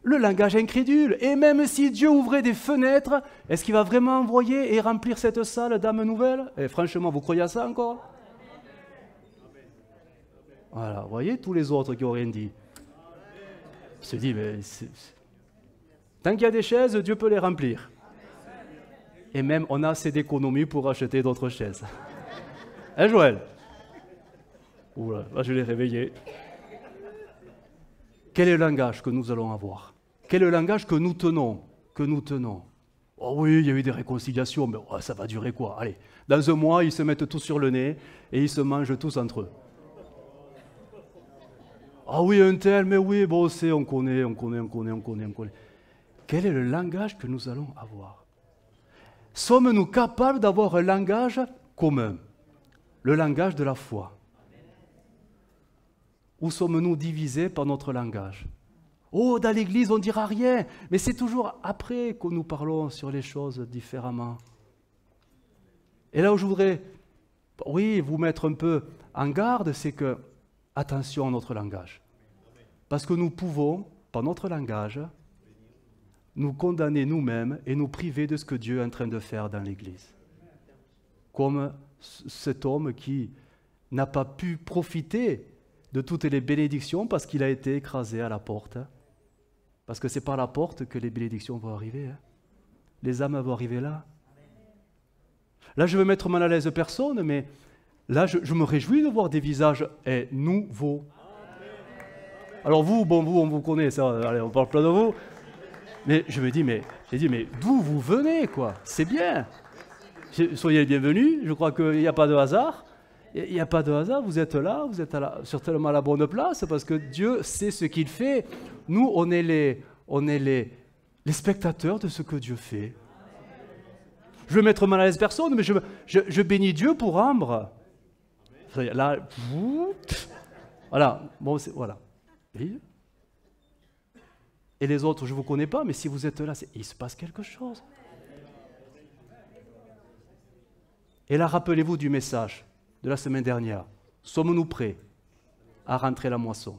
Le langage incrédule. Et même si Dieu ouvrait des fenêtres, est-ce qu'il va vraiment envoyer et remplir cette salle d'âmes nouvelles? Et franchement, vous croyez à ça encore? Voilà, vous voyez, tous les autres qui n'ont rien dit. On se dit, mais tant qu'il y a des chaises, Dieu peut les remplir. Et même, on a assez d'économies pour acheter d'autres chaises. Hein, Joël? Oula, là, je l'ai réveillé. Quel est le langage que nous allons avoir? Quel est le langage que nous tenons? Oh oui, il y a eu des réconciliations, mais oh, ça va durer quoi? Allez, dans un mois, ils se mettent tous sur le nez et ils se mangent tous entre eux. Ah oui, un tel, mais oui, bon, on connaît. Quel est le langage que nous allons avoir? Sommes-nous capables d'avoir un langage commun? Le langage de la foi. ou sommes-nous divisés par notre langage? Oh, dans l'Église, on ne dira rien, mais c'est toujours après que nous parlons sur les choses différemment. Et là où je voudrais, oui, vous mettre un peu en garde, c'est que, attention à notre langage. Parce que nous pouvons, par notre langage, nous condamner nous-mêmes et nous priver de ce que Dieu est en train de faire dans l'Église. Comme cet homme qui n'a pas pu profiter de toutes les bénédictions parce qu'il a été écrasé à la porte. Parce que c'est par la porte que les bénédictions vont arriver. Les âmes vont arriver là. Là, je veux mettre mal à l'aise personne, mais là, je me réjouis de voir des visages nouveaux. Alors vous, on vous connaît, ça, allez, on parle plein de vous. Mais je me dis, mais d'où vous venez, quoi? C'est bien. Soyez les bienvenus, je crois qu'il n'y a pas de hasard. Il n'y a pas de hasard, vous êtes là, certainement à la bonne place, parce que Dieu sait ce qu'il fait. Nous, on est les spectateurs de ce que Dieu fait. Je veux mettre mal à l'aise personne, mais je bénis Dieu pour Ambre. Là, voilà, bon, voilà. Et les autres, je ne vous connais pas, mais si vous êtes là, il se passe quelque chose. Et là, rappelez-vous du message de la semaine dernière. Sommes-nous prêts à rentrer la moisson?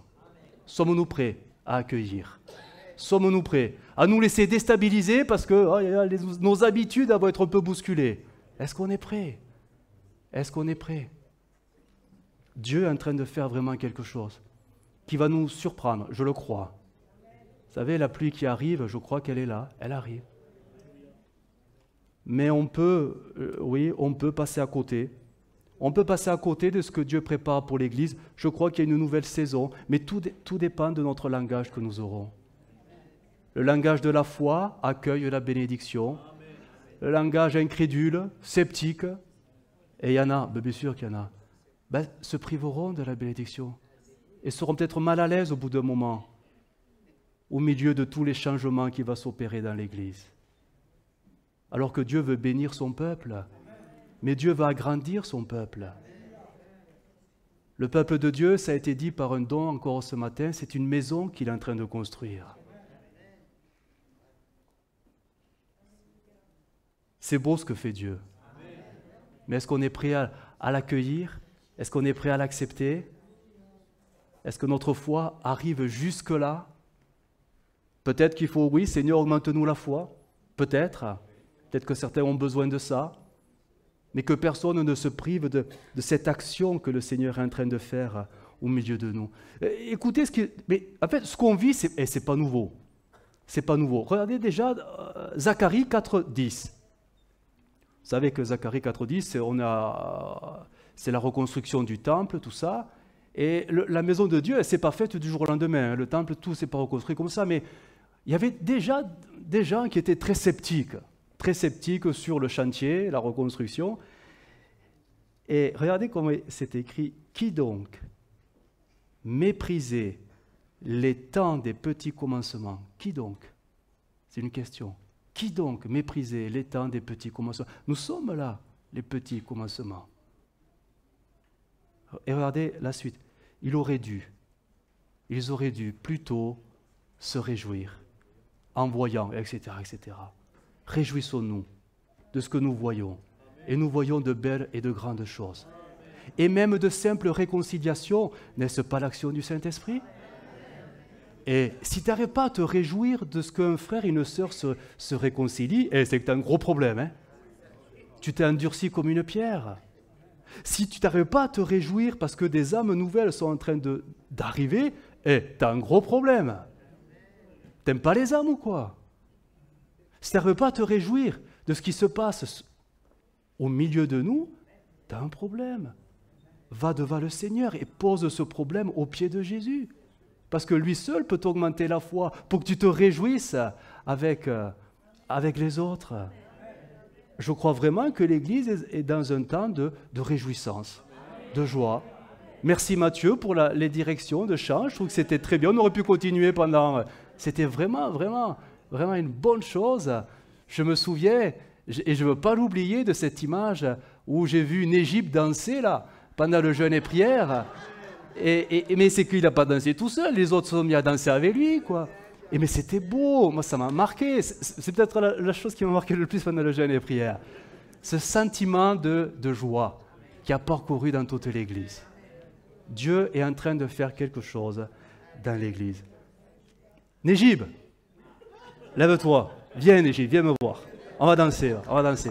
Sommes-nous prêts à accueillir? Sommes-nous prêts à nous laisser déstabiliser parce que nos habitudes vont être un peu bousculées? Est-ce qu'on est prêt? Est-ce qu'on est prêt? Dieu est en train de faire vraiment quelque chose qui va nous surprendre, je le crois. Vous savez, la pluie qui arrive, je crois qu'elle est là, elle arrive. Mais on peut passer à côté. On peut passer à côté de ce que Dieu prépare pour l'Église. Je crois qu'il y a une nouvelle saison, mais tout dépend de notre langage que nous aurons. Le langage de la foi accueille la bénédiction. Le langage incrédule, sceptique, et il y en a, bien sûr qu'il y en a, se priveront de la bénédiction et seront peut-être mal à l'aise au bout d'un moment, au milieu de tous les changements qui vont s'opérer dans l'Église. Alors que Dieu veut bénir son peuple, mais Dieu va agrandir son peuple. Le peuple de Dieu, ça a été dit par un don encore ce matin, c'est une maison qu'il est en train de construire. C'est beau ce que fait Dieu. Mais est-ce qu'on est prêt à l'accueillir? Est-ce qu'on est prêt à l'accepter? Est-ce que notre foi arrive jusque-là? Peut-être qu'il faut, oui, Seigneur, augmente-nous la foi. Peut-être. Peut-être que certains ont besoin de ça. Mais que personne ne se prive de cette action que le Seigneur est en train de faire au milieu de nous. Écoutez, ce qu'on vit, c'est pas nouveau. C'est pas nouveau. Regardez déjà Zacharie 4.10. Vous savez que Zacharie 4.10, c'est la reconstruction du temple, tout ça. Et la maison de Dieu, elle ne s'est pas faite du jour au lendemain. Le temple, tout ne s'est pas reconstruit comme ça. Mais il y avait déjà des gens qui étaient très sceptiques sur le chantier, la reconstruction. Et regardez comment c'est écrit. Qui donc méprisait les temps des petits commencements? Qui donc? C'est une question. Qui donc méprisait les temps des petits commencements? Nous sommes là, les petits commencements. Et regardez la suite. Ils auraient dû plutôt se réjouir en voyant, etc., etc. Réjouissons-nous de ce que nous voyons. Et nous voyons de belles et de grandes choses. Et même de simples réconciliations, n'est-ce pas l'action du Saint-Esprit? Et si tu n'arrives pas à te réjouir de ce qu'un frère et une sœur se réconcilient, c'est que tu as un gros problème. Hein? Tu t'es endurci comme une pierre. Si tu n'arrives pas à te réjouir parce que des âmes nouvelles sont en train d'arriver, tu as un gros problème. T'aimes pas les âmes ou quoi? Si tu n'arrives pas à te réjouir de ce qui se passe au milieu de nous, tu as un problème. Va devant le Seigneur et pose ce problème aux pieds de Jésus. Parce que lui seul peut augmenter la foi pour que tu te réjouisses avec les autres. Je crois vraiment que l'Église est dans un temps de réjouissance, de joie. Merci Mathieu pour les directions de chant. Je trouve que c'était très bien. On aurait pu continuer pendant... C'était vraiment, vraiment, vraiment une bonne chose. Je me souviens, et je ne veux pas l'oublier, de cette image où j'ai vu une Égypte danser là, pendant le jeûne et prière. Mais c'est qu'il n'a pas dansé tout seul, les autres se sont mis à danser avec lui, quoi. Mais c'était beau, moi ça m'a marqué. C'est peut-être la chose qui m'a marqué le plus pendant le jeûne et prière. Ce sentiment de joie qui a parcouru dans toute l'Église. Dieu est en train de faire quelque chose dans l'Église. Négib, lève-toi. Viens Négib, viens me voir. On va danser, là. On va danser.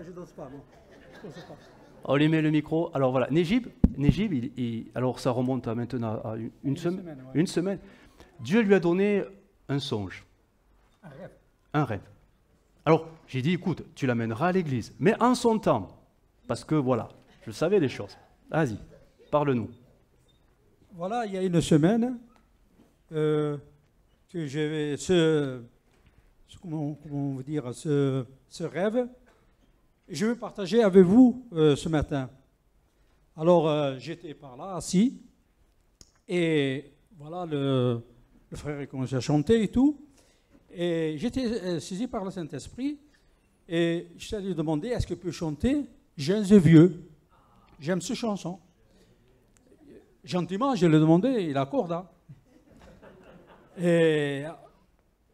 Je danse pas, bon. On lui met le micro. Alors voilà, Négib, alors ça remonte maintenant à une semaine. Ouais. Une semaine. Dieu lui a donné un songe. Un rêve. Un rêve. Alors, j'ai dit, écoute, tu l'amèneras à l'église, mais en son temps. Parce que voilà, je savais les choses. Vas-y, parle-nous. Voilà, il y a une semaine que j'avais comment vous dire, ce rêve. Je vais partager avec vous ce matin. Alors, j'étais par là, assis, et voilà, le frère a commencé à chanter et tout. Et j'étais saisi par le Saint-Esprit, et je suis allé lui demander, est-ce qu'il peut chanter « Jeunes et vieux ». J'aime cette chanson. Gentiment, je lui ai demandé, il accorde. Hein. Et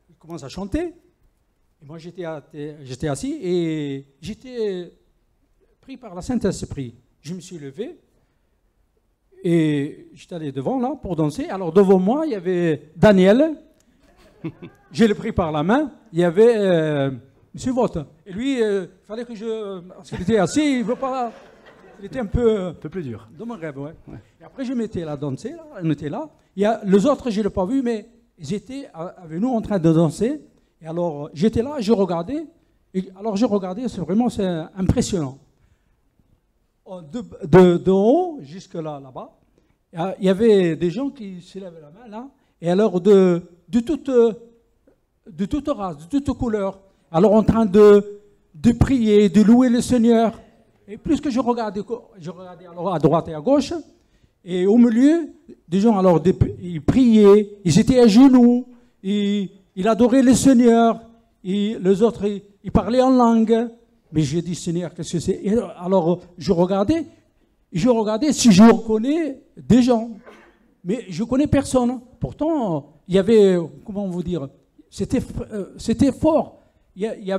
il commence à chanter. Et moi, j'étais assis et j'étais pris par le Saint-Esprit. Je me suis levé et j'étais allé devant là pour danser. Alors devant moi, il y avait Daniel. Je l'ai pris par la main. Il y avait M. Vote. Et lui, il fallait que parce qu'il était assis, il veut pas. Il était un peu plus dur. Dans mon rêve, ouais. Et après, je m'étais là danser. Là, on était là. Les autres, je ne l'ai pas vu, mais ils étaient avec nous en train de danser. Et alors, j'étais là, je regardais. Alors, je regardais, c'est impressionnant. De haut jusque là-bas, il y avait des gens qui se lèvent la main, là. Et alors, de toute race, de toute couleur. Alors, en train de prier, de louer le Seigneur. Et plus que je regardais alors à droite et à gauche. Et au milieu, des gens, alors, ils priaient, ils étaient à genoux, il adorait le Seigneur, et les autres, ils parlaient en langue. Mais j'ai dit, Seigneur, qu'est-ce que c'est? Et alors, je regardais si je reconnais des gens. Mais je ne connais personne. Pourtant, il y avait, comment vous dire, c'était fort. Il y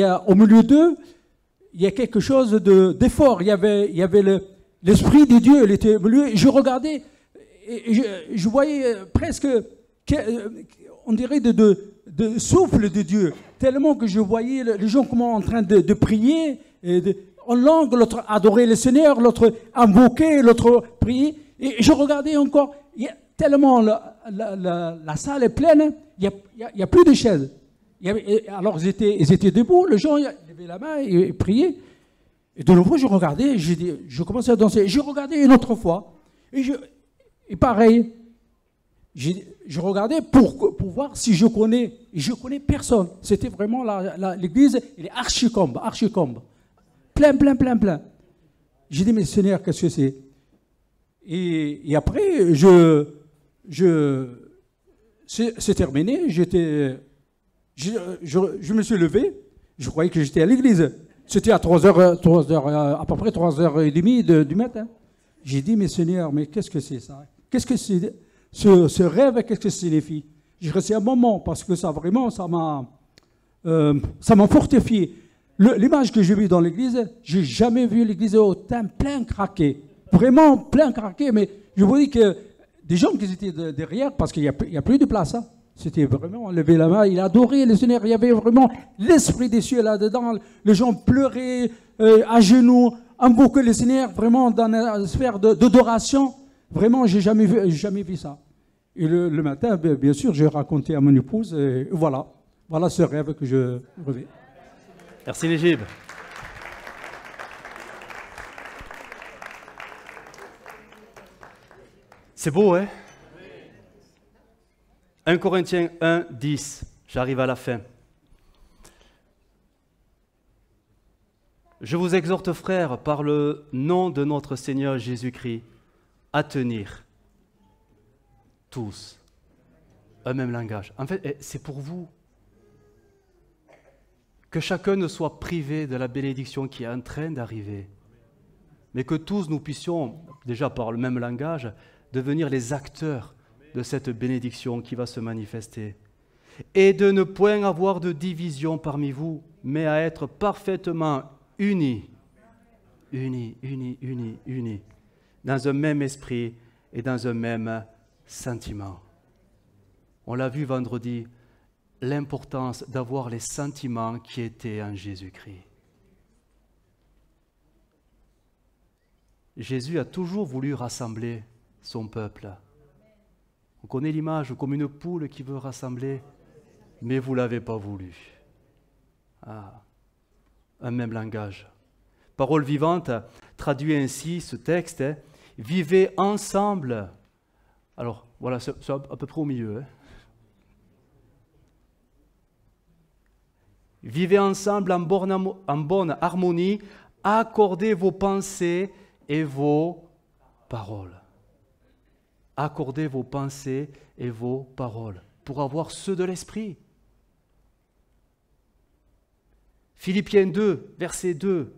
a au milieu d'eux, il y a quelque chose d'effort. Il y avait l'Esprit de Dieu, il était au milieu. Je regardais, et je voyais presque... on dirait de souffle de Dieu, tellement que je voyais les gens comment en train de prier, en langue, l'autre adorer le Seigneur, l'autre invoquer, l'autre prier, et je regardais encore, tellement la salle est pleine, il n'y a plus de chaises. Alors ils étaient debout, les gens levaient la main et priaient, et de nouveau je regardais, je commençais à danser, je regardais une autre fois, et pareil, je regardais pour voir si je connais. Et je connais personne. C'était vraiment l'église, elle est archicombe. Plein. J'ai dit, mais Seigneur, qu'est-ce que c'est? Et après, c'est terminé. Je me suis levé. Je croyais que j'étais à l'église. C'était à 3h, à peu près 3h30 du matin. J'ai dit, mais Seigneur, mais qu'est-ce que c'est ça? Qu'est-ce que c'est? Ce rêve, qu'est-ce que ça signifie? J'ai resté un moment parce que ça m'a fortifié. L'image que j'ai vue dans l'église, j'ai jamais vu l'église autant plein craqué. Vraiment plein craqué, mais je vous dis que des gens qui étaient derrière, parce qu'il n'y a plus de place, hein. C'était vraiment, on levait la main, il adorait le Seigneur, il y avait vraiment l'Esprit des cieux là-dedans, les gens pleuraient à genoux, invoquaient le Seigneur, vraiment dans la sphère d'adoration. Vraiment, j'ai jamais vu ça. Et le matin, bien sûr, j'ai raconté à mon épouse, et voilà ce rêve que je rêvais. Merci Négib. C'est beau, hein? 1 Corinthiens 1, 10. J'arrive à la fin. Je vous exhorte, frères, par le nom de notre Seigneur Jésus-Christ, à tenir tous un même langage. En fait, c'est pour vous. Que chacun ne soit privé de la bénédiction qui est en train d'arriver. Mais que tous nous puissions, déjà par le même langage, devenir les acteurs de cette bénédiction qui va se manifester. Et de ne point avoir de division parmi vous, mais à être parfaitement unis, dans un même esprit et dans un même sentiment. On l'a vu vendredi, l'importance d'avoir les sentiments qui étaient en Jésus-Christ. Jésus a toujours voulu rassembler son peuple. On connaît l'image comme une poule qui veut rassembler, mais vous ne l'avez pas voulu. Ah, un même langage. Parole vivante traduit ainsi ce texte, vivez ensemble. Alors, voilà, c'est à peu près au milieu. Vivez ensemble en bonne harmonie, accordez vos pensées et vos paroles. Accordez vos pensées et vos paroles pour avoir ceux de l'esprit. Philippiens 2, verset 2,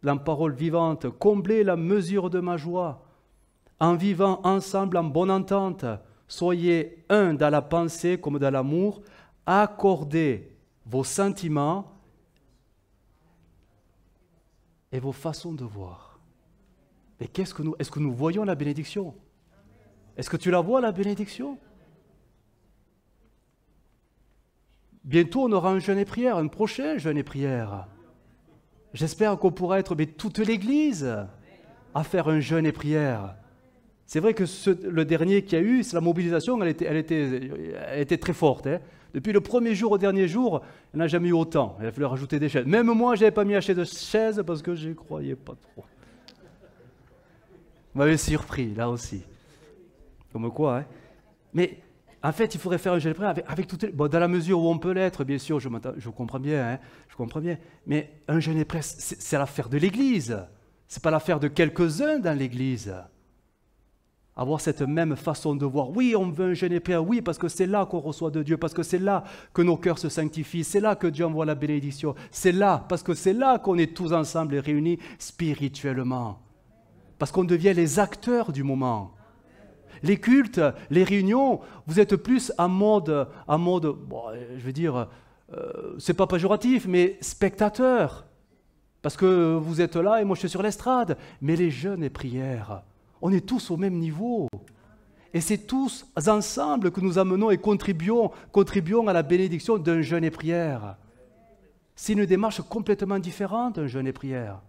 la parole vivante, comblez la mesure de ma joie en vivant ensemble en bonne entente. Soyez un dans la pensée comme dans l'amour, accordez vos sentiments et vos façons de voir. Mais est-ce que nous voyons la bénédiction? Est-ce que tu la vois, la bénédiction? Bientôt, on aura un jeûne et prière, un prochain jeûne et prière. J'espère qu'on pourra être toute l'Église à faire un jeûne et prière. C'est vrai que le dernier qu'il y a eu, c'est la mobilisation, elle était très forte. Hein. Depuis le premier jour au dernier jour, il n'y en a jamais eu autant. Il a fallu rajouter des chaises. Même moi, je n'avais pas mis acheter de chaises parce que je n'y croyais pas trop. Vous m'avez surpris, là aussi. Comme quoi, hein. Mais en fait, il faudrait faire un jeûne et prière avec toutes les... Bon, dans la mesure où on peut l'être, bien sûr, je comprends bien, hein, je comprends bien. Mais un jeûne et prière, c'est l'affaire de l'Église. Ce n'est pas l'affaire de quelques-uns dans l'Église. Avoir cette même façon de voir. Oui, on veut un jeûne et prière, oui, parce que c'est là qu'on reçoit de Dieu, parce que c'est là que nos cœurs se sanctifient, c'est là que Dieu envoie la bénédiction, c'est là, parce que c'est là qu'on est tous ensemble et réunis spirituellement. Parce qu'on devient les acteurs du moment. Les cultes, les réunions, vous êtes plus en mode bon, je veux dire, c'est pas péjoratif, mais spectateur. Parce que vous êtes là et moi je suis sur l'estrade. Mais les jeûnes et prières, on est tous au même niveau. Et c'est tous ensemble que nous amenons et contribuons à la bénédiction d'un jeûne et prière. C'est une démarche complètement différente, un jeûne et prière.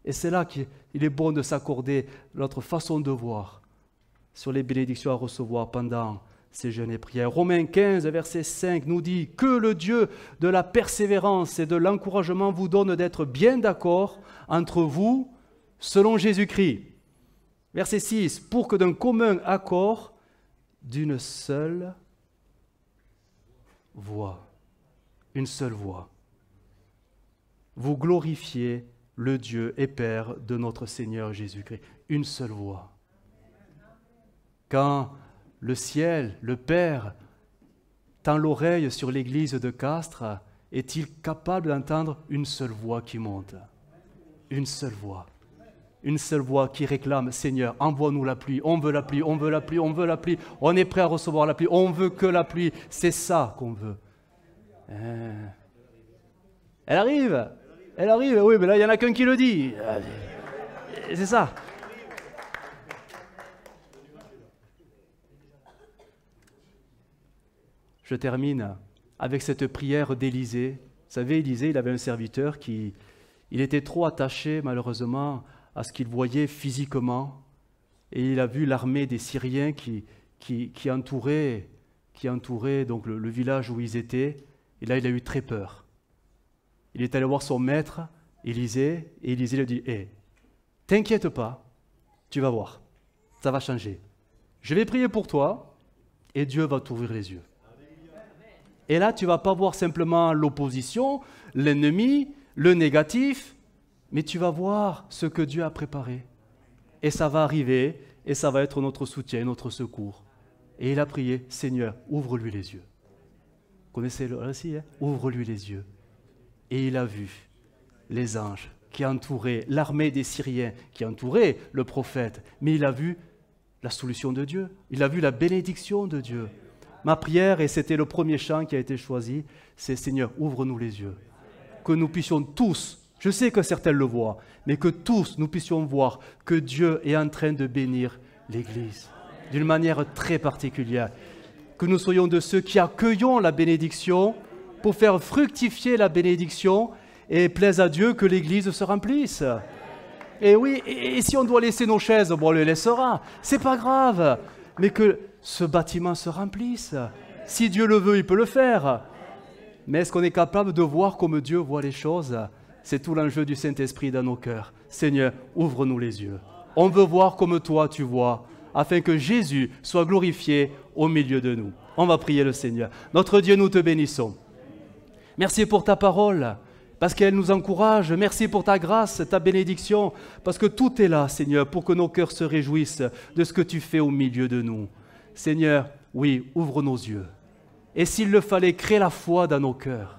Et c'est là qu'il est bon de s'accorder notre façon de voir sur les bénédictions à recevoir pendant ces jeûnes et prières. Romains 15, verset 5 nous dit « Que le Dieu de la persévérance et de l'encouragement vous donne d'être bien d'accord entre vous selon Jésus-Christ. » Verset 6 « Pour que d'un commun accord, d'une seule voix, une seule voix, vous glorifiez le Dieu et Père de notre Seigneur Jésus-Christ. » Une seule voix. Quand le ciel, le Père, tend l'oreille sur l'église de Castres, est-il capable d'entendre une seule voix qui monte? Une seule voix. Une seule voix qui réclame, Seigneur, envoie-nous la pluie, on veut la pluie, on veut la pluie, on veut la pluie, on est prêt à recevoir la pluie, on veut que la pluie, c'est ça qu'on veut. Elle arrive, oui, mais là, il n'y en a qu'un qui le dit. C'est ça. Je termine avec cette prière d'Élisée. Vous savez, Élisée, il avait un serviteur il était trop attaché, malheureusement, à ce qu'il voyait physiquement. Et il a vu l'armée des Syriens qui entourait donc le village où ils étaient. Et là, il a eu très peur. Il est allé voir son maître, Élisée, et Élisée lui a dit « Hé, t'inquiète pas, tu vas voir, ça va changer. Je vais prier pour toi, et Dieu va t'ouvrir les yeux. » Et là, tu ne vas pas voir simplement l'opposition, l'ennemi, le négatif, mais tu vas voir ce que Dieu a préparé. Et ça va arriver, et ça va être notre soutien, notre secours. Et il a prié, Seigneur, ouvre-lui les yeux. Vous connaissez le récit, hein? Ouvre-lui les yeux. Et il a vu les anges qui entouraient l'armée des Syriens, qui entouraient le prophète. Mais il a vu la solution de Dieu. Il a vu la bénédiction de Dieu. Ma prière, et c'était le premier chant qui a été choisi, c'est Seigneur, ouvre-nous les yeux. Que nous puissions tous, je sais que certains le voient, mais que tous nous puissions voir que Dieu est en train de bénir l'Église d'une manière très particulière. Que nous soyons de ceux qui accueillons la bénédiction pour faire fructifier la bénédiction et plaise à Dieu que l'Église se remplisse. Et oui, et si on doit laisser nos chaises, bon, on les laissera, c'est pas grave, mais que ce bâtiment se remplisse. Si Dieu le veut, il peut le faire. Mais est-ce qu'on est capable de voir comme Dieu voit les choses? C'est tout l'enjeu du Saint-Esprit dans nos cœurs. Seigneur, ouvre-nous les yeux. On veut voir comme toi tu vois, afin que Jésus soit glorifié au milieu de nous. On va prier le Seigneur. Notre Dieu, nous te bénissons. Merci pour ta parole, parce qu'elle nous encourage. Merci pour ta grâce, ta bénédiction, parce que tout est là, Seigneur, pour que nos cœurs se réjouissent de ce que tu fais au milieu de nous. Seigneur, oui, ouvre nos yeux. Et s'il le fallait, crée la foi dans nos cœurs,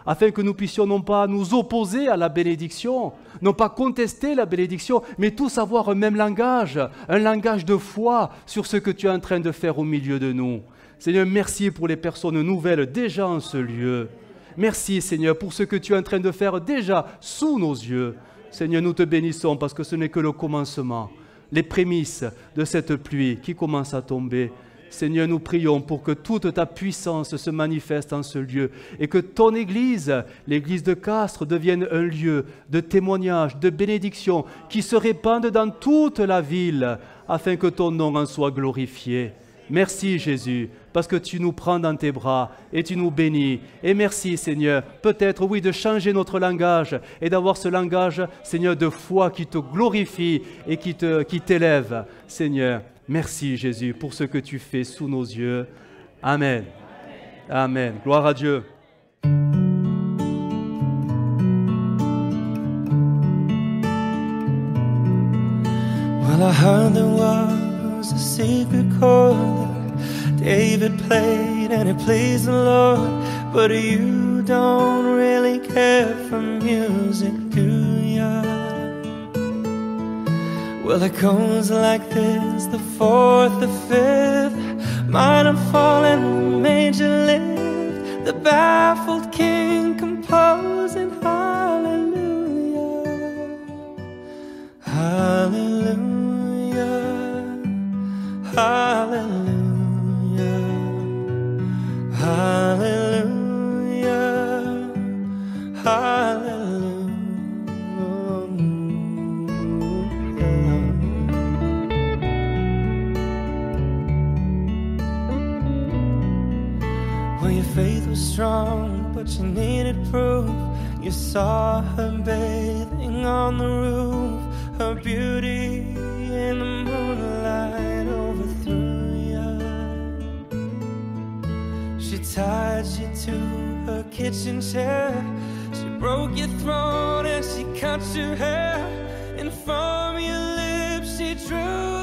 afin que nous puissions non pas nous opposer à la bénédiction, non pas contester la bénédiction, mais tous avoir un même langage, un langage de foi sur ce que tu es en train de faire au milieu de nous. Seigneur, merci pour les personnes nouvelles déjà en ce lieu. Merci, Seigneur, pour ce que tu es en train de faire déjà sous nos yeux. Seigneur, nous te bénissons parce que ce n'est que le commencement, les prémices de cette pluie qui commence à tomber. Seigneur, nous prions pour que toute ta puissance se manifeste en ce lieu et que ton Église, l'Église de Castres, devienne un lieu de témoignage, de bénédiction qui se répande dans toute la ville afin que ton nom en soit glorifié. Merci Jésus, parce que tu nous prends dans tes bras et tu nous bénis. Et merci Seigneur, peut-être oui de changer notre langage et d'avoir ce langage, Seigneur, de foi qui te glorifie et qui t'élève. Seigneur, merci Jésus pour ce que tu fais sous nos yeux. Amen. Amen. Gloire à Dieu. Well, I heard there was a secret chord that David played and it pleased the Lord. But you don't really care for music, do ya? Well, it goes like this, the fourth, the fifth, minor fall and major lift, the baffled king composing hallelujah, hallelujah, hallelujah, hallelujah, hallelujah. Well, your faith was strong, but you needed proof. You saw her bathing on the roof, her beauty in the moonlight overthrew you. She tied you to her kitchen chair, she broke your throat and she cut your hair, and from your lips she drew